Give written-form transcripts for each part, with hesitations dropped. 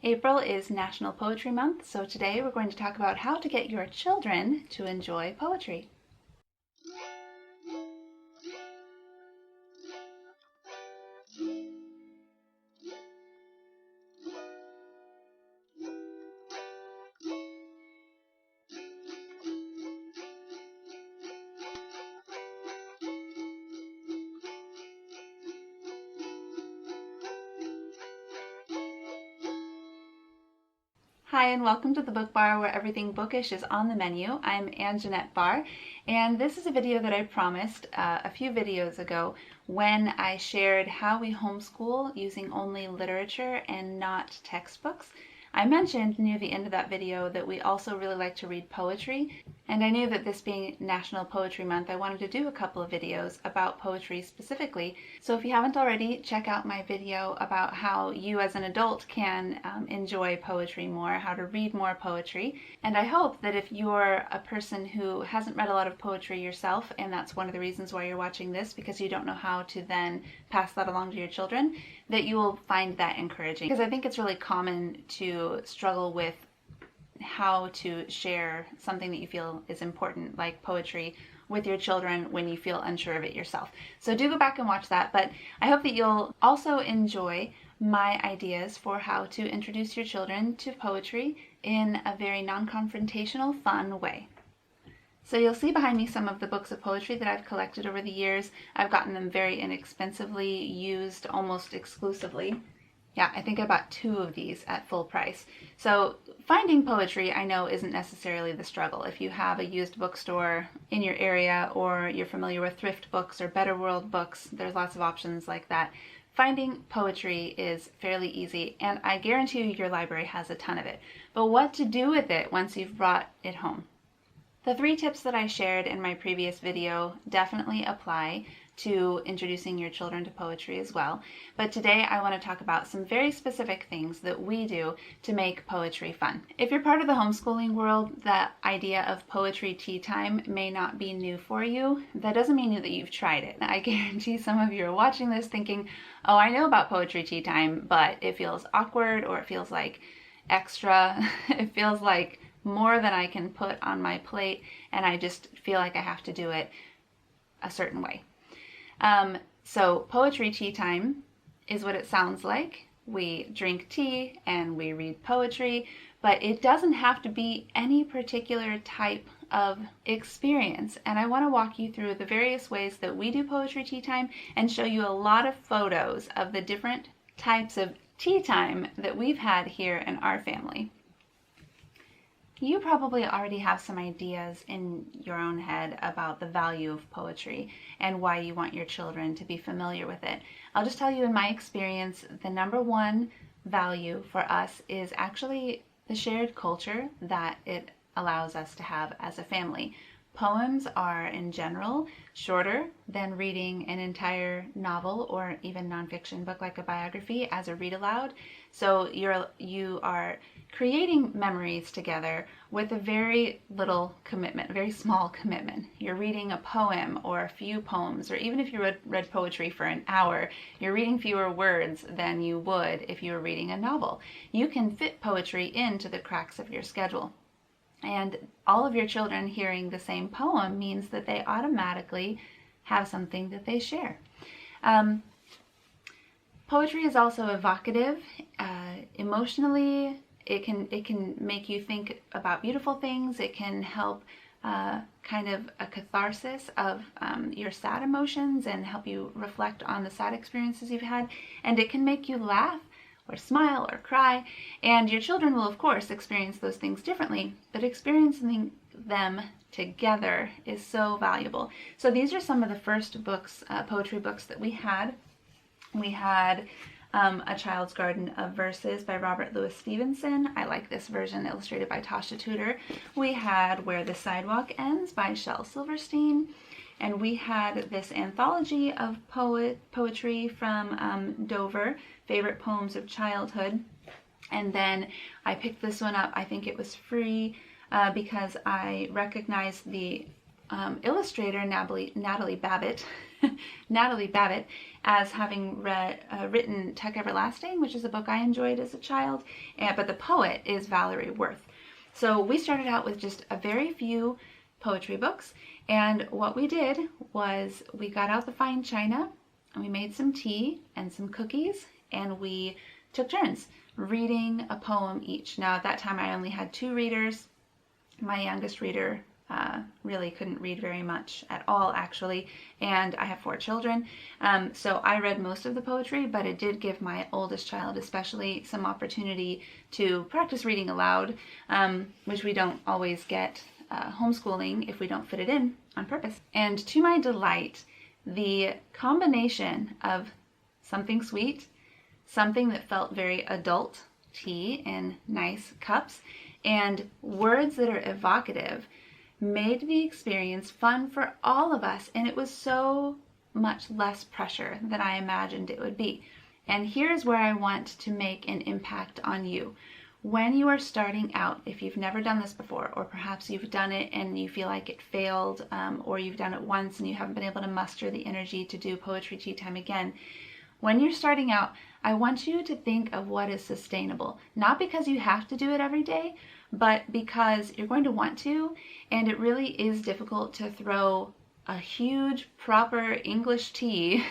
April is National Poetry Month, so today we're going to talk about how to get your children to enjoy poetry. Hi, and welcome to the Book Bar, where everything bookish is on the menu. I'm Anjanette Barr, and this is a video that I promised a few videos ago when I shared how we homeschool using only literature and not textbooks. I mentioned near the end of that video that we also really like to read poetry, and I knew that this being National Poetry Month, I wanted to do a couple of videos about poetry specifically. So if you haven't already, check out my video about how you as an adult can enjoy poetry more, how to read more poetry. And I hope that if you're a person who hasn't read a lot of poetry yourself, and that's one of the reasons why you're watching this, because you don't know how to then pass that along to your children, that you will find that encouraging. Because I think it's really common to struggle with how to share something that you feel is important, like poetry, with your children when you feel unsure of it yourself. So do go back and watch that, but I hope that you'll also enjoy my ideas for how to introduce your children to poetry in a very non-confrontational, fun way. So you'll see behind me some of the books of poetry that I've collected over the years. I've gotten them very inexpensively, used almost exclusively. Yeah, I think I bought 2 of these at full price. So finding poetry, I know, isn't necessarily the struggle. If you have a used bookstore in your area, or you're familiar with Thrift Books or Better World Books, there's lots of options like that. Finding poetry is fairly easy, and I guarantee you your library has a ton of it. But what to do with it once you've brought it home? The 3 tips that I shared in my previous video definitely apply to introducing your children to poetry as well. But today I want to talk about some very specific things that we do to make poetry fun. If you're part of the homeschooling world, the idea of poetry tea time may not be new for you. That doesn't mean that you've tried it. I guarantee some of you are watching this thinking, oh, I know about poetry tea time, but it feels awkward, or it feels like extra. It feels like more than I can put on my plate, and I just feel like I have to do it a certain way. So poetry tea time is what it sounds like. We drink tea and we read poetry, but it doesn't have to be any particular type of experience. And I want to walk you through the various ways that we do poetry tea time and show you a lot of photos of the different types of tea time that we've had here in our family. You probably already have some ideas in your own head about the value of poetry and why you want your children to be familiar with it. I'll just tell you, in my experience, the number one value for us is actually the shared culture that it allows us to have as a family. Poems are, in general, shorter than reading an entire novel or even nonfiction book like a biography as a read aloud. So you are creating memories together with a very little commitment, a very small commitment. You're reading a poem or a few poems, or even if you read poetry for an hour, you're reading fewer words than you would if you were reading a novel. You can fit poetry into the cracks of your schedule. And all of your children hearing the same poem means that they automatically have something that they share. Poetry is also evocative. Emotionally, it can make you think about beautiful things. It can help kind of a catharsis of your sad emotions and help you reflect on the sad experiences you've had. And it can make you laugh or smile or cry, and your children will of course experience those things differently, but experiencing them together is so valuable. So these are some of the first books, poetry books that we had. We had A Child's Garden of Verses by Robert Louis Stevenson. I like this version, illustrated by Tasha Tudor. We had Where the Sidewalk Ends by Shel Silverstein. And we had this anthology of poetry from Dover, Favorite Poems of Childhood. And then I picked this one up. I think it was free because I recognized the illustrator Natalie Babbitt, Natalie Babbitt, as having written Tuck Everlasting, which is a book I enjoyed as a child, but the poet is Valerie Worth. So we started out with just a very few poetry books, and what we did was we got out the fine china, and we made some tea and some cookies, and we took turns reading a poem each. Now at that time I only had 2 readers. My youngest reader really couldn't read very much at all, actually, and I have 4 children, so I read most of the poetry, but it did give my oldest child especially some opportunity to practice reading aloud, which we don't always get homeschooling if we don't fit it in on purpose. And to my delight, the combination of something sweet, something that felt very adult, tea in nice cups, and words that are evocative made the experience fun for all of us, and it was so much less pressure than I imagined it would be. And here's where I want to make an impact on you. When you are starting out, if you've never done this before, or perhaps you've done it and you feel like it failed, or you've done it once and you haven't been able to muster the energy to do Poetry Tea Time again, when you're starting out, I want you to think of what is sustainable. Not because you have to do it every day, but because you're going to want to, and it really is difficult to throw a huge proper English tea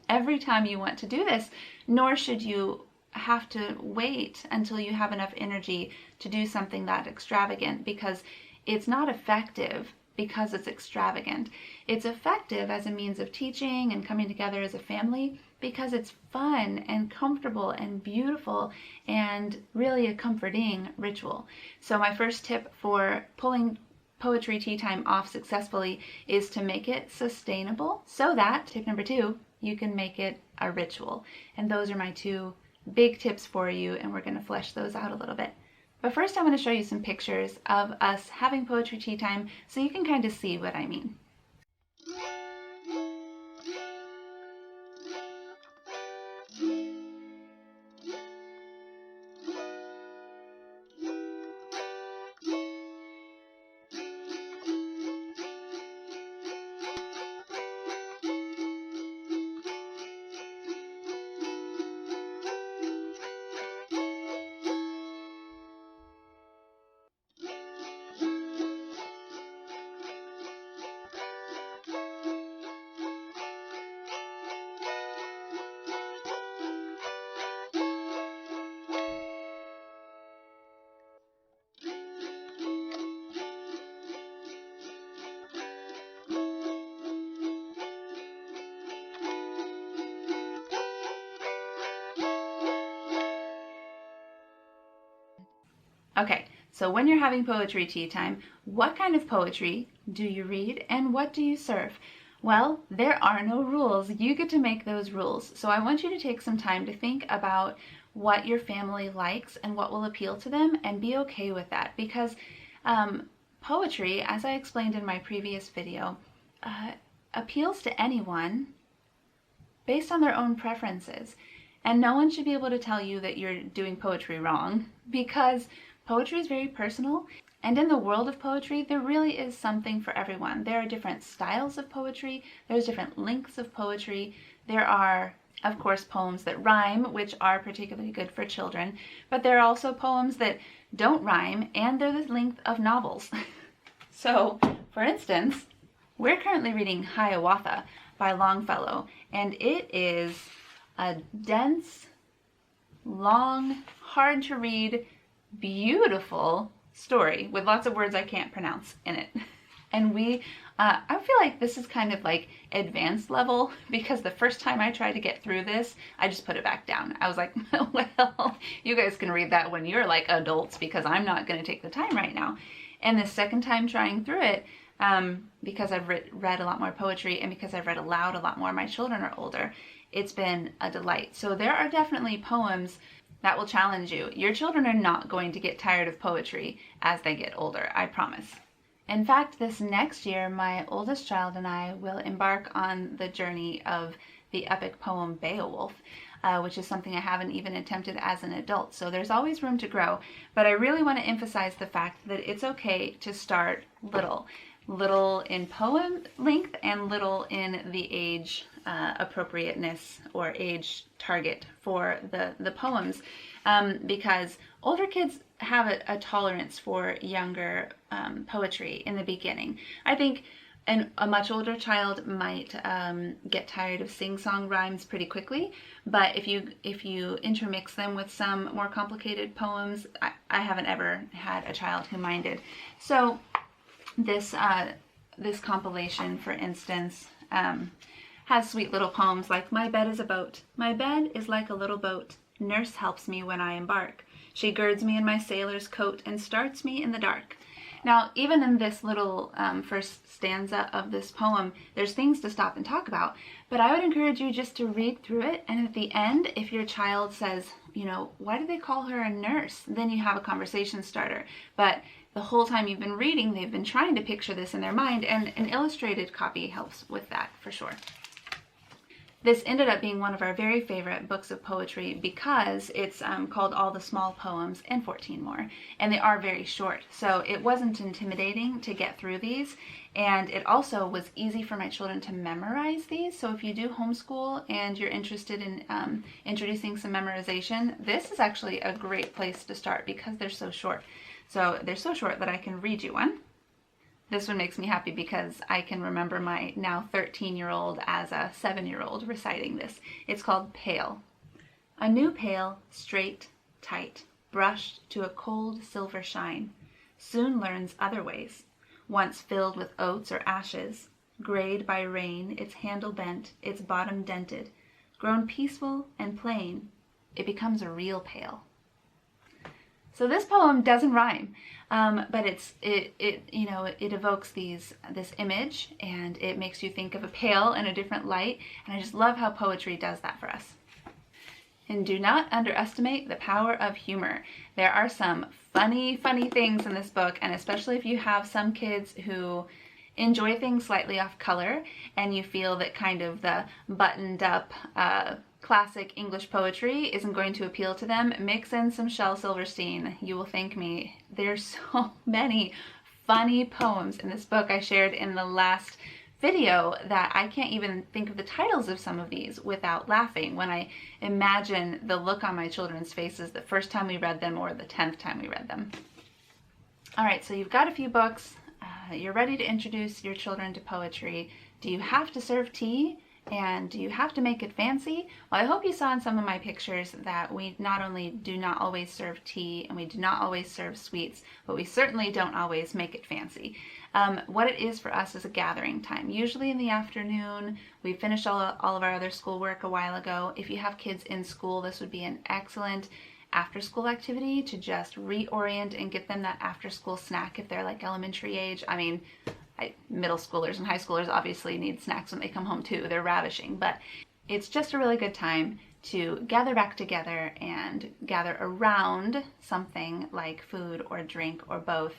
every time you want to do this, nor should you have to wait until you have enough energy to do something that extravagant, because it's not effective because it's extravagant. It's effective as a means of teaching and coming together as a family because it's fun and comfortable and beautiful and really a comforting ritual. So my first tip for pulling Poetry Tea Time off successfully is to make it sustainable, so that, tip number 2, you can make it a ritual. And those are my 2 big tips for you, and we're going to flesh those out a little bit. But first I want to show you some pictures of us having Poetry Tea Time so you can kind of see what I mean. Okay, so when you're having Poetry Tea Time, what kind of poetry do you read and what do you serve? Well, there are no rules. You get to make those rules. So I want you to take some time to think about what your family likes and what will appeal to them, and be okay with that, because poetry, as I explained in my previous video, appeals to anyone based on their own preferences. And no one should be able to tell you that you're doing poetry wrong, because poetry is very personal, and in the world of poetry, there really is something for everyone. There are different styles of poetry, there's different lengths of poetry, there are, of course, poems that rhyme, which are particularly good for children, but there are also poems that don't rhyme, and they're the length of novels. So, for instance, we're currently reading Hiawatha by Longfellow, and it is a dense, long, hard to read, beautiful story with lots of words I can't pronounce in it. And I feel like this is kind of like advanced level, because the first time I tried to get through this, I just put it back down. I was like, well, you guys can read that when you're like adults, because I'm not going to take the time right now. And the second time trying through it, because I've read a lot more poetry and because I've read aloud a lot more, my children are older, it's been a delight. So there are definitely poems that will challenge you. Your children are not going to get tired of poetry as they get older, I promise. In fact, this next year, my oldest child and I will embark on the journey of the epic poem Beowulf, which is something I haven't even attempted as an adult. So there's always room to grow, but I really want to emphasize the fact that it's okay to start little. little in poem length and little in the age appropriateness or age target for the poems, because older kids have a tolerance for younger poetry in the beginning. I think a much older child might get tired of sing-song rhymes pretty quickly, but if you intermix them with some more complicated poems, I haven't ever had a child who minded. So this compilation, for instance, has sweet little poems like "My bed is a boat. My bed is like a little boat. Nurse helps me when I embark. She girds me in my sailor's coat and starts me in the dark." Now, even in this little first stanza of this poem, there's things to stop and talk about, but I would encourage you just to read through it, and at the end, if your child says, you know, why do they call her a nurse? Then you have a conversation starter. But the whole time you've been reading, they've been trying to picture this in their mind, and an illustrated copy helps with that for sure. This ended up being one of our very favorite books of poetry because it's called All the Small Poems and 14 More, and they are very short, so it wasn't intimidating to get through these, and it also was easy for my children to memorize these. So if you do homeschool and you're interested in introducing some memorization, this is actually a great place to start because they're so short. So they're so short that I can read you one. This one makes me happy because I can remember my now 13-year-old as a 7-year-old reciting this. It's called Pail. A new pail, straight, tight, brushed to a cold silver shine, soon learns other ways. Once filled with oats or ashes, grayed by rain, its handle bent, its bottom dented, grown peaceful and plain, it becomes a real pail. So this poem doesn't rhyme, but it evokes this image, and it makes you think of a pail in a different light, and I just love how poetry does that for us. And do not underestimate the power of humor. There are some funny things in this book, and especially if you have some kids who enjoy things slightly off color, and you feel that kind of the buttoned up classic English poetry isn't going to appeal to them, mix in some Shel Silverstein. You will thank me. There's so many funny poems in this book I shared in the last video that I can't even think of the titles of some of these without laughing when I imagine the look on my children's faces the first time we read them or the 10th time we read them. All right, so you've got a few books. You're ready to introduce your children to poetry. Do you have to serve tea? And do you have to make it fancy? Well, I hope you saw in some of my pictures that we not only do not always serve tea and we do not always serve sweets, but we certainly don't always make it fancy. What it is for us is a gathering time. Usually in the afternoon. We finished all of our other schoolwork a while ago. If you have kids in school, this would be an excellent after-school activity to just reorient and get them that after-school snack if they're like elementary age. I mean, middle schoolers and high schoolers obviously need snacks when they come home too. They're ravishing, but it's just a really good time to gather back together and gather around something like food or drink or both,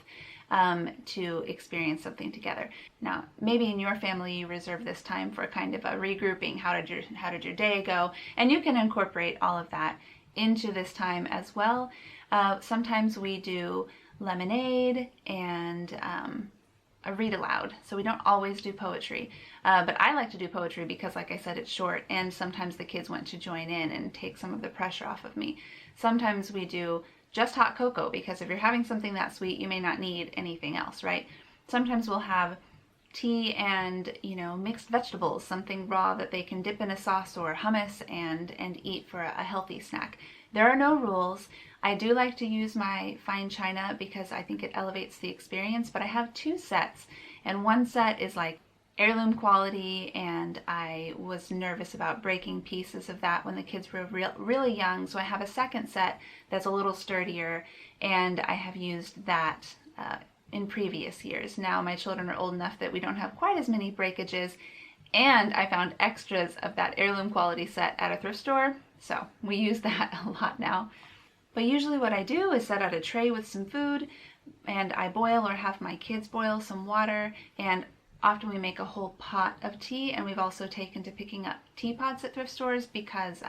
to experience something together. Now, maybe in your family you reserve this time for kind of a regrouping. How did your day go? And you can incorporate all of that into this time as well. Sometimes we do lemonade and a read aloud, so we don't always do poetry, but I like to do poetry because, like I said, it's short, and sometimes the kids want to join in and take some of the pressure off of me. Sometimes we do just hot cocoa because if you're having something that sweet, you may not need anything else, right? Sometimes we'll have tea and, mixed vegetables, something raw that they can dip in a sauce or hummus and eat for a healthy snack. There are no rules. I do like to use my fine china because I think it elevates the experience, but I have 2 sets, and one set is like heirloom quality, and I was nervous about breaking pieces of that when the kids were really young, so I have a second set that's a little sturdier, and I have used that in previous years. Now my children are old enough that we don't have quite as many breakages, and I found extras of that heirloom quality set at a thrift store, so we use that a lot now. But usually what I do is set out a tray with some food, and I boil or have my kids boil some water, and often we make a whole pot of tea, and we've also taken to picking up teapots at thrift stores because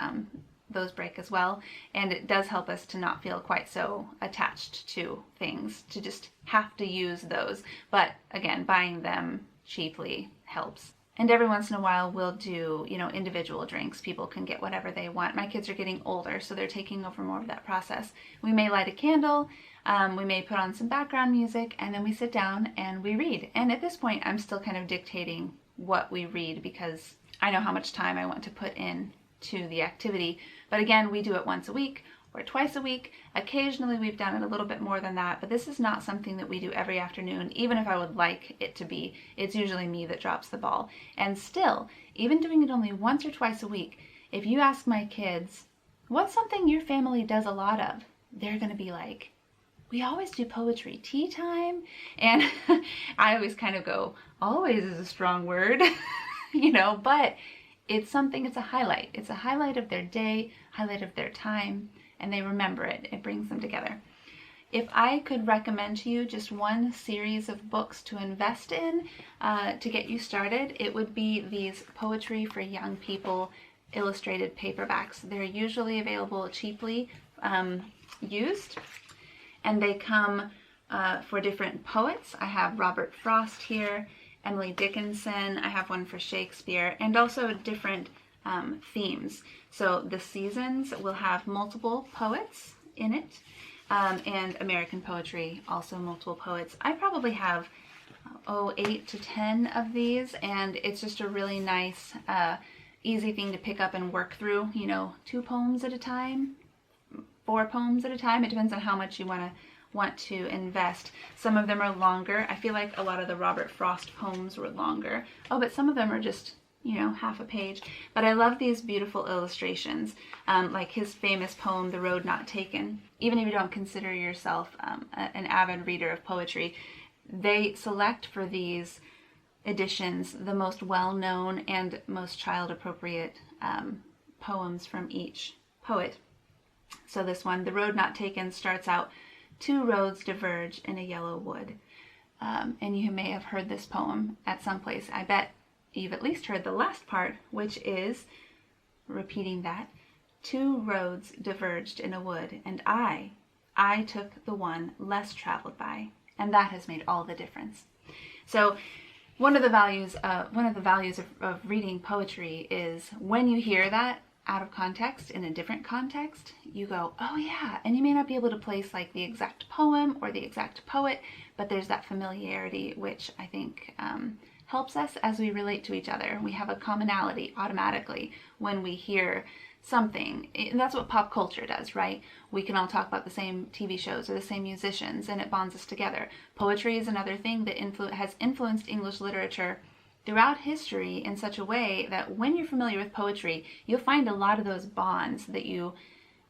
those break as well. And it does help us to not feel quite so attached to things, to just have to use those. But again, buying them cheaply helps. And every once in a while we'll do, individual drinks. People can get whatever they want. My kids are getting older, so they're taking over more of that process. We may light a candle, we may put on some background music, and then we sit down and we read. And at this point, I'm still kind of dictating what we read because I know how much time I want to put in to the activity. But again, we do it once a week or twice a week. Occasionally we've done it a little bit more than that, but this is not something that we do every afternoon. Even if I would like it to be, it's usually me that drops the ball. And still, even doing it only once or twice a week, if you ask my kids, what's something your family does a lot of? They're going to be like, we always do poetry tea time. And I always kind of go, always is a strong word, but it's something, it's a highlight. It's a highlight of their day, highlight of their time, and they remember it. It brings them together. If I could recommend to you just one series of books to invest in to get you started, it would be these Poetry for Young People illustrated paperbacks. They're usually available cheaply used, and they come for different poets. I have Robert Frost here, Emily Dickinson. I have one for Shakespeare, and also different themes. So the seasons will have multiple poets in it, and American poetry, also multiple poets. I probably have 8 to 10 of these, and it's just a really nice, easy thing to pick up and work through, 2 poems at a time, 4 poems at a time. It depends on how much you want to invest. Some of them are longer. I feel like a lot of the Robert Frost poems were longer. But some of them are just half a page. But I love these beautiful illustrations, like his famous poem, The Road Not Taken. Even if you don't consider yourself an avid reader of poetry, they select for these editions the most well-known and most child-appropriate poems from each poet. So this one, The Road Not Taken, starts out, 2 roads diverge in a yellow wood. And you may have heard this poem at some place. I bet you've at least heard the last part, which is, repeating that, 2 roads diverged in a wood, and I took the one less traveled by, and that has made all the difference. So one of the values of reading poetry is when you hear that out of context, in a different context, you go, oh yeah, and you may not be able to place like the exact poem or the exact poet, but there's that familiarity, which I think helps us as we relate to each other. We have a commonality automatically when we hear something. And that's what pop culture does, right? We can all talk about the same TV shows or the same musicians, and it bonds us together. Poetry is another thing that has influenced English literature throughout history in such a way that when you're familiar with poetry, you'll find a lot of those bonds that you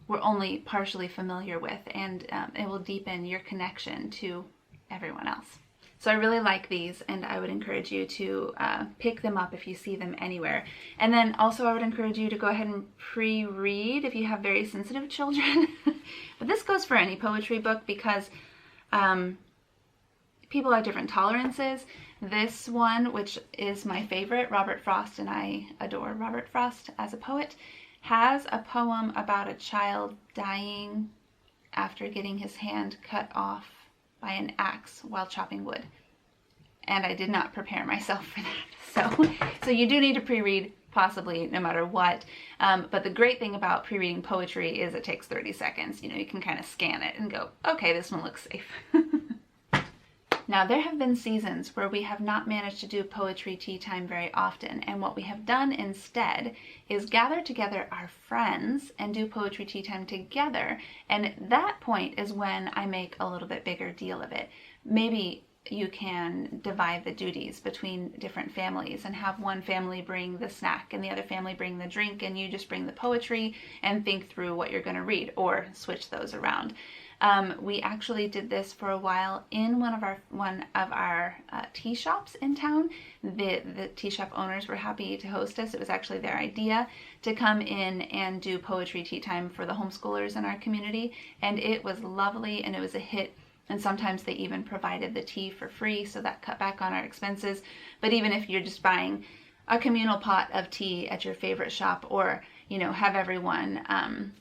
were only partially familiar with, and it will deepen your connection to everyone else. So I really like these, and I would encourage you to pick them up if you see them anywhere. And then also I would encourage you to go ahead and pre-read if you have very sensitive children. But this goes for any poetry book because people have different tolerances. This one, which is my favorite, Robert Frost, and I adore Robert Frost as a poet, has a poem about a child dying after getting his hand cut off by an axe while chopping wood. And I did not prepare myself for that. So you do need to pre-read, possibly, no matter what. But the great thing about pre-reading poetry is it takes 30 seconds. You can kind of scan it and go, okay, this one looks safe. Now, there have been seasons where we have not managed to do poetry tea time very often, and what we have done instead is gather together our friends and do poetry tea time together, and at that point is when I make a little bit bigger deal of it. Maybe you can divide the duties between different families and have one family bring the snack and the other family bring the drink, and you just bring the poetry and think through what you're going to read, or switch those around. We actually did this for a while in one of our tea shops in town. The tea shop owners were happy to host us. It was actually their idea to come in and do poetry tea time for the homeschoolers in our community, and it was lovely and it was a hit. And sometimes they even provided the tea for free, so that cut back on our expenses. But even if you're just buying a communal pot of tea at your favorite shop, or have everyone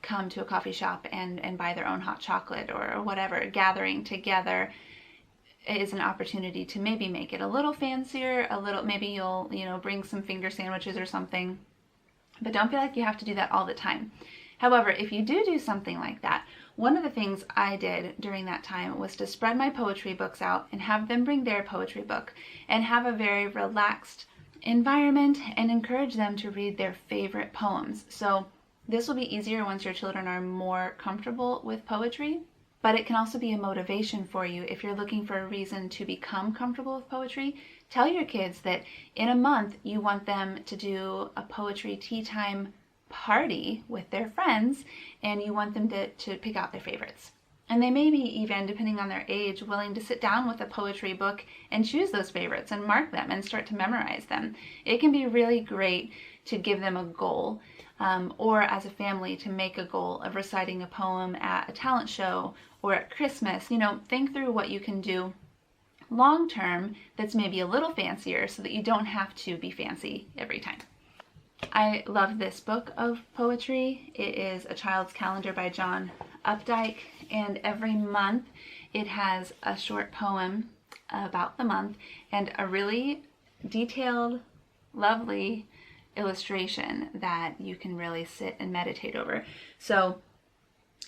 come to a coffee shop and buy their own hot chocolate or whatever. Gathering together is an opportunity to maybe make it a little fancier, maybe you'll, bring some finger sandwiches or something, but don't feel like you have to do that all the time. However, if you do something like that, one of the things I did during that time was to spread my poetry books out and have them bring their poetry book and have a very relaxed environment and encourage them to read their favorite poems. So this will be easier once your children are more comfortable with poetry, but it can also be a motivation for you if you're looking for a reason to become comfortable with poetry. Tell your kids that in a month you want them to do a poetry tea time party with their friends, and you want them to pick out their favorites. And they may be even, depending on their age, willing to sit down with a poetry book and choose those favorites and mark them and start to memorize them. It can be really great to give them a goal, or as a family to make a goal of reciting a poem at a talent show or at Christmas. Think through what you can do long term that's maybe a little fancier so that you don't have to be fancy every time. I love this book of poetry. It is A Child's Calendar by John Updike, and every month it has a short poem about the month and a really detailed, lovely illustration that you can really sit and meditate over. So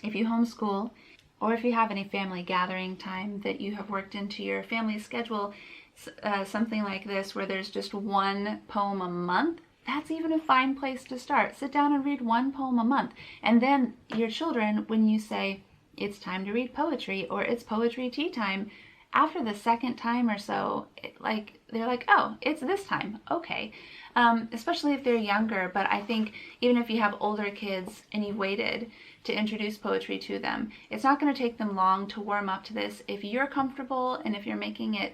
if you homeschool, or if you have any family gathering time that you have worked into your family schedule, something like this where there's just one poem a month, that's even a fine place to start. Sit down and read one poem a month. And then your children, when you say, it's time to read poetry or it's poetry tea time, after the second time or so, they're like, oh, it's this time. Okay. Especially if they're younger. But I think even if you have older kids and you've waited to introduce poetry to them, it's not going to take them long to warm up to this if you're comfortable and if you're making it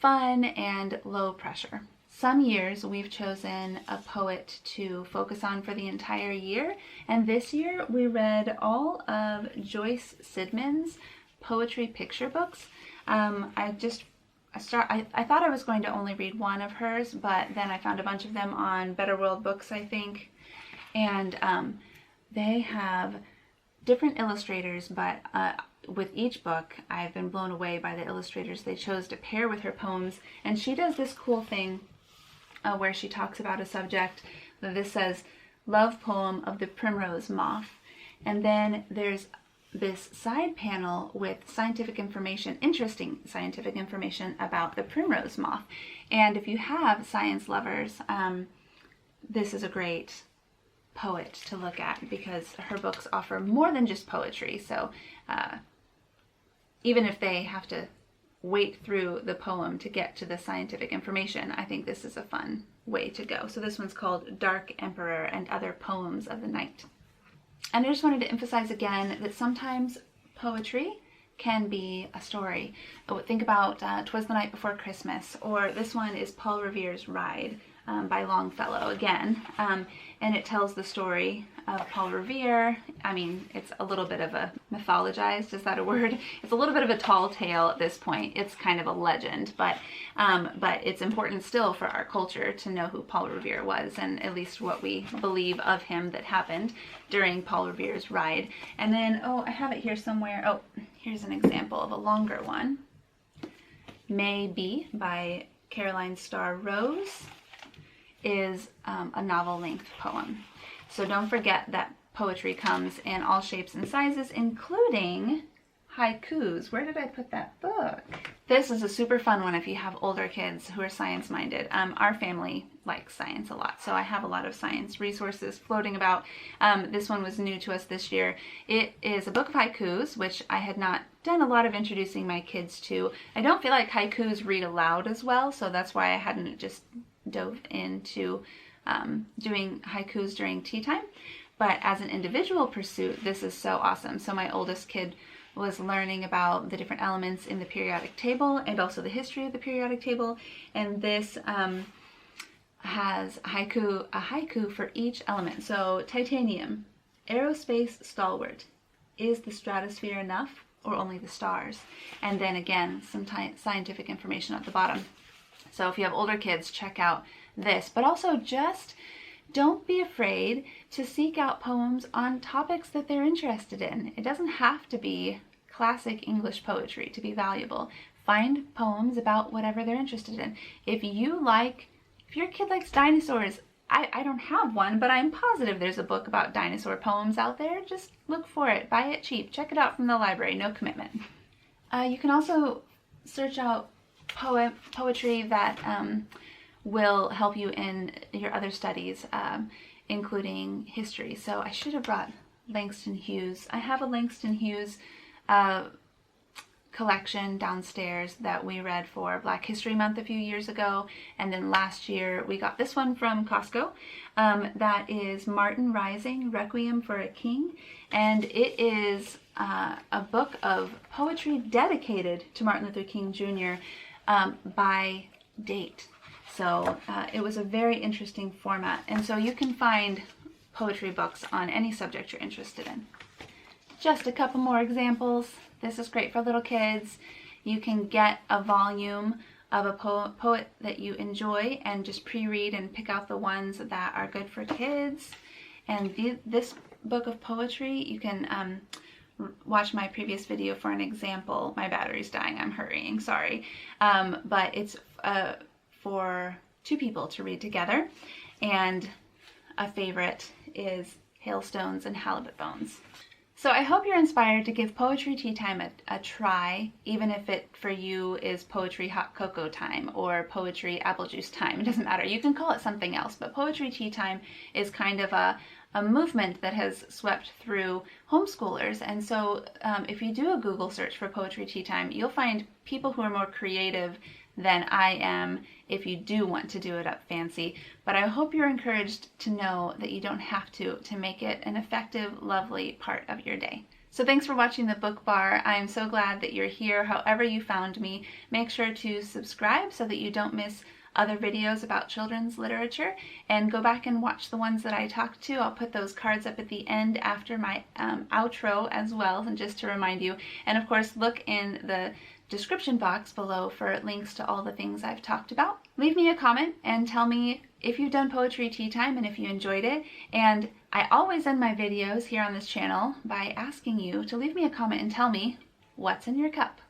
fun and low pressure. Some years we've chosen a poet to focus on for the entire year, and this year we read all of Joyce Sidman's poetry picture books. I thought I was going to only read one of hers, but then I found a bunch of them on Better World Books, I think, and they have different illustrators, but with each book I've been blown away by the illustrators they chose to pair with her poems. And she does this cool thing where she talks about a subject. This says, love poem of the primrose moth. And then there's this side panel with scientific information, interesting scientific information about the primrose moth. And if you have science lovers, this is a great poet to look at because her books offer more than just poetry. So even if they have to wait through the poem to get to the scientific information, I think this is a fun way to go. So this one's called Dark Emperor and Other Poems of the Night. And I just wanted to emphasize again that sometimes poetry can be a story. Think about 'Twas the Night Before Christmas, or this one is Paul Revere's Ride by Longfellow again. And it tells the story of Paul Revere. I mean, it's a little bit of a mythologized, is that a word? It's a little bit of a tall tale at this point. It's kind of a legend, but it's important still for our culture to know who Paul Revere was and at least what we believe of him that happened during Paul Revere's ride. And then, I have it here somewhere. Oh, here's an example of a longer one. May Be by Caroline Starr Rose is a novel-length poem. So don't forget that poetry comes in all shapes and sizes, including haikus. Where did I put that book? This is a super fun one if you have older kids who are science-minded. Our family likes science a lot, so I have a lot of science resources floating about. This one was new to us this year. It is a book of haikus, which I had not done a lot of introducing my kids to. I don't feel like haikus read aloud as well, so that's why I hadn't just dove into doing haikus during tea time. But as an individual pursuit, this is so awesome. So my oldest kid was learning about the different elements in the periodic table and also the history of the periodic table. And this has a haiku for each element. So titanium, aerospace stalwart. Is the stratosphere enough or only the stars? And then again, some scientific information at the bottom. So if you have older kids, check out this, but also just don't be afraid to seek out poems on topics that they're interested in. It doesn't have to be classic English poetry to be valuable. Find poems about whatever they're interested in. If your kid likes dinosaurs, I don't have one, but I'm positive there's a book about dinosaur poems out there. Just look for it, buy it cheap, check it out from the library, no commitment. You can also search out poetry that will help you in your other studies, including history. So I should have brought Langston Hughes. I have a Langston Hughes collection downstairs that we read for Black History Month a few years ago, and then last year we got this one from Costco. That is Martin Rising, Requiem for a King, and it is a book of poetry dedicated to Martin Luther King Jr. By date. So it was a very interesting format, and so you can find poetry books on any subject you're interested in. Just a couple more examples. This is great for little kids. You can get a volume of a poet that you enjoy and just pre-read and pick out the ones that are good for kids. And this book of poetry, you can watch my previous video for an example. My battery's dying, I'm hurrying, sorry. But it's for two people to read together. And a favorite is Hailstones and Halibut Bones. So I hope you're inspired to give Poetry Tea Time a try, even if it for you is Poetry Hot Cocoa Time or Poetry Apple Juice Time. It doesn't matter. You can call it something else, but Poetry Tea Time is kind of a movement that has swept through homeschoolers. And so if you do a Google search for Poetry Tea Time, you'll find people who are more creative than I am if you do want to do it up fancy. But I hope you're encouraged to know that you don't have to make it an effective, lovely part of your day. So thanks for watching the Book Bar. I'm so glad that you're here. However you found me, make sure to subscribe so that you don't miss other videos about children's literature, and go back and watch the ones that I talked to. I'll put those cards up at the end after my outro as well, and just to remind you. And of course, look in the description box below for links to all the things I've talked about. Leave me a comment and tell me if you've done Poetry Tea Time and if you enjoyed it. And I always end my videos here on this channel by asking you to leave me a comment and tell me what's in your cup.